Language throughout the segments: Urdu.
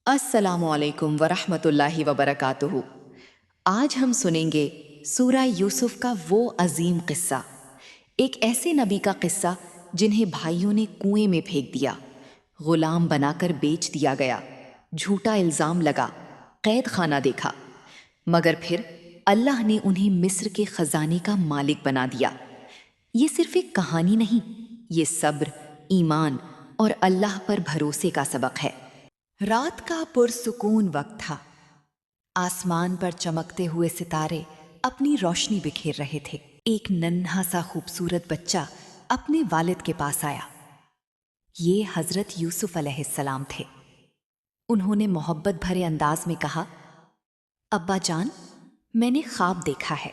السلام علیکم ورحمۃ اللہ وبرکاتہ۔ آج ہم سنیں گے سورہ یوسف کا وہ عظیم قصہ، ایک ایسے نبی کا قصہ جنہیں بھائیوں نے کنویں میں پھینک دیا، غلام بنا کر بیچ دیا گیا، جھوٹا الزام لگا، قید خانہ دیکھا، مگر پھر اللہ نے انہیں مصر کے خزانے کا مالک بنا دیا۔ یہ صرف ایک کہانی نہیں، یہ صبر، ایمان اور اللہ پر بھروسے کا سبق ہے۔ رات کا پرسکون وقت تھا، آسمان پر چمکتے ہوئے ستارے اپنی روشنی بکھیر رہے تھے۔ ایک ننھا سا خوبصورت بچہ اپنے والد کے پاس آیا۔ یہ حضرت یوسف علیہ السلام تھے۔ انہوں نے محبت بھرے انداز میں کہا، ابا جان، میں نے خواب دیکھا ہے،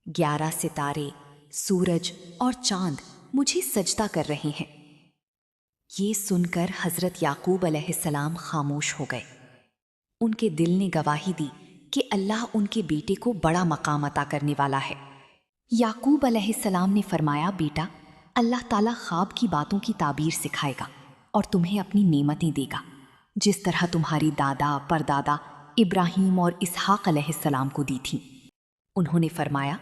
11 ستارے، سورج اور چاند مجھے سجدہ کر رہے ہیں۔ یہ سن کر حضرت یعقوب علیہ السلام خاموش ہو گئے۔ ان کے دل نے گواہی دی کہ اللہ ان کے بیٹے کو بڑا مقام عطا کرنے والا ہے۔ یعقوب علیہ السلام نے فرمایا، بیٹا، اللہ تعالیٰ خواب کی باتوں کی تعبیر سکھائے گا اور تمہیں اپنی نعمتیں دے گا، جس طرح تمہاری دادا پردادا ابراہیم اور اسحاق علیہ السلام کو دی تھیں۔ انہوں نے فرمایا،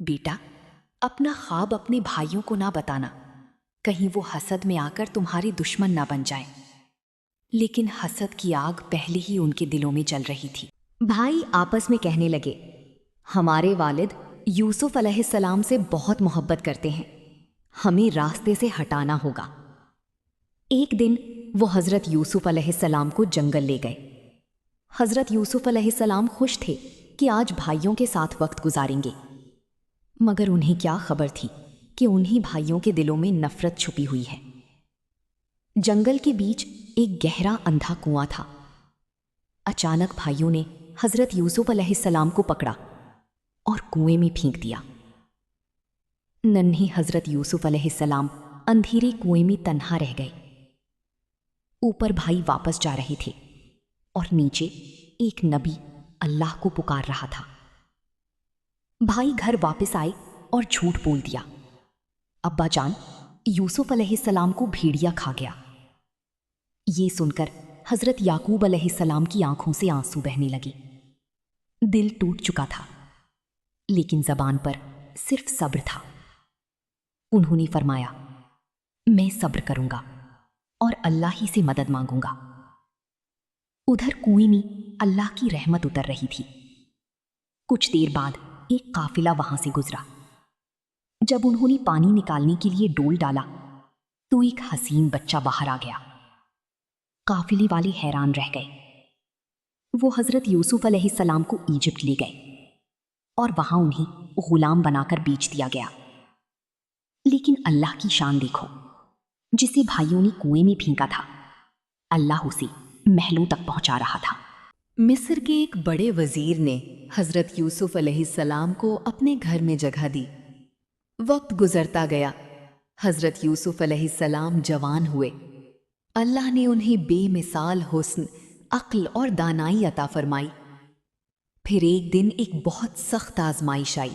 بیٹا، اپنا خواب اپنے بھائیوں کو نہ بتانا، کہیں وہ حسد میں آ کر تمہاری دشمن نہ بن جائیں۔ لیکن حسد کی آگ پہلے ہی ان کے دلوں میں جل رہی تھی۔ بھائی آپس میں کہنے لگے، ہمارے والد یوسف علیہ السلام سے بہت محبت کرتے ہیں، ہمیں راستے سے ہٹانا ہوگا۔ ایک دن وہ حضرت یوسف علیہ السلام کو جنگل لے گئے۔ حضرت یوسف علیہ السلام خوش تھے کہ آج بھائیوں کے ساتھ وقت گزاریں گے، مگر انہیں کیا خبر تھی کہ انہی بھائیوں کے دلوں میں نفرت چھپی ہوئی ہے۔ جنگل کے بیچ ایک گہرا اندھا کنواں تھا۔ اچانک بھائیوں نے حضرت یوسف علیہ السلام کو پکڑا اور کنویں میں پھینک دیا۔ ننھے حضرت یوسف علیہ السلام اندھیرے کنویں میں تنہا رہ گئے۔ اوپر بھائی واپس جا رہے تھے اور نیچے ایک نبی اللہ کو پکار رہا تھا۔ بھائی گھر واپس آئے اور جھوٹ بول دیا، ابا جان، یوسف علیہ السلام کو بھیڑیا کھا گیا۔ یہ سن کر حضرت یعقوب علیہ السلام کی آنکھوں سے آنسو بہنے لگے۔ دل ٹوٹ چکا تھا، لیکن زبان پر صرف صبر تھا۔ انہوں نے فرمایا، میں صبر کروں گا اور اللہ ہی سے مدد مانگوں گا۔ ادھر کنویں میں اللہ کی رحمت اتر رہی تھی۔ کچھ دیر بعد ایک قافلہ وہاں سے گزرا۔ جب انہوں نے پانی نکالنے کے لیے ڈول ڈالا تو ایک حسین بچہ باہر آ گیا۔ قافلے والے حیران رہ گئے۔ وہ حضرت یوسف علیہ السلام کو ایجپٹ لے گئے اور وہاں انہیں غلام بنا کر بیچ دیا گیا۔ لیکن اللہ کی شان دیکھو، جسے بھائیوں نے کنویں میں پھینکا تھا، اللہ اسے محلوں تک پہنچا رہا تھا۔ مصر کے ایک بڑے وزیر نے حضرت یوسف علیہ السلام کو اپنے گھر میں جگہ دی۔ وقت گزرتا گیا، حضرت یوسف علیہ السلام جوان ہوئے۔ اللہ نے انہیں بے مثال حسن، عقل اور دانائی عطا فرمائی۔ پھر ایک دن ایک بہت سخت آزمائش آئی۔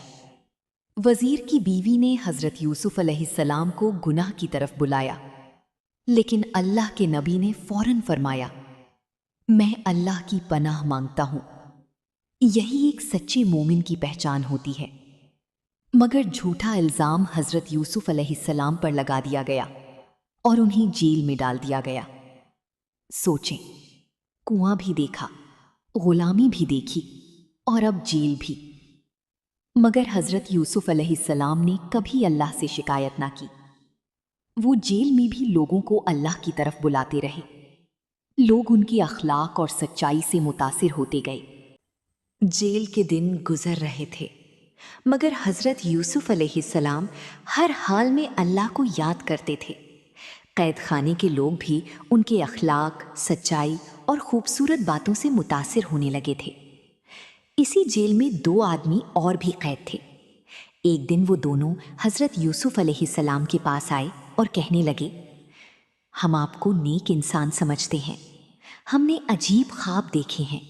وزیر کی بیوی نے حضرت یوسف علیہ السلام کو گناہ کی طرف بلایا، لیکن اللہ کے نبی نے فوراً فرمایا، میں اللہ کی پناہ مانگتا ہوں۔ یہی ایک سچے مومن کی پہچان ہوتی ہے۔ مگر جھوٹا الزام حضرت یوسف علیہ السلام پر لگا دیا گیا اور انہیں جیل میں ڈال دیا گیا۔ سوچیں، کنواں بھی دیکھا، غلامی بھی دیکھی اور اب جیل بھی، مگر حضرت یوسف علیہ السلام نے کبھی اللہ سے شکایت نہ کی۔ وہ جیل میں بھی لوگوں کو اللہ کی طرف بلاتے رہے۔ لوگ ان کی اخلاق اور سچائی سے متاثر ہوتے گئے۔ جیل کے دن گزر رہے تھے، مگر حضرت یوسف علیہ السلام ہر حال میں اللہ کو یاد کرتے تھے۔ قید خانے کے لوگ بھی ان کے اخلاق، سچائی اور خوبصورت باتوں سے متاثر ہونے لگے تھے۔ اسی جیل میں 2 آدمی اور بھی قید تھے۔ ایک دن وہ دونوں حضرت یوسف علیہ السلام کے پاس آئے اور کہنے لگے، ہم آپ کو نیک انسان سمجھتے ہیں، ہم نے عجیب خواب دیکھے ہیں،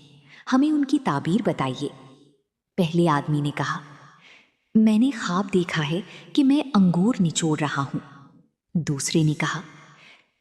ہمیں ان کی تعبیر بتائیے۔ پہلے آدمی نے کہا، میں نے خواب دیکھا ہے کہ میں انگور نچوڑ رہا ہوں۔ دوسرے نے کہا،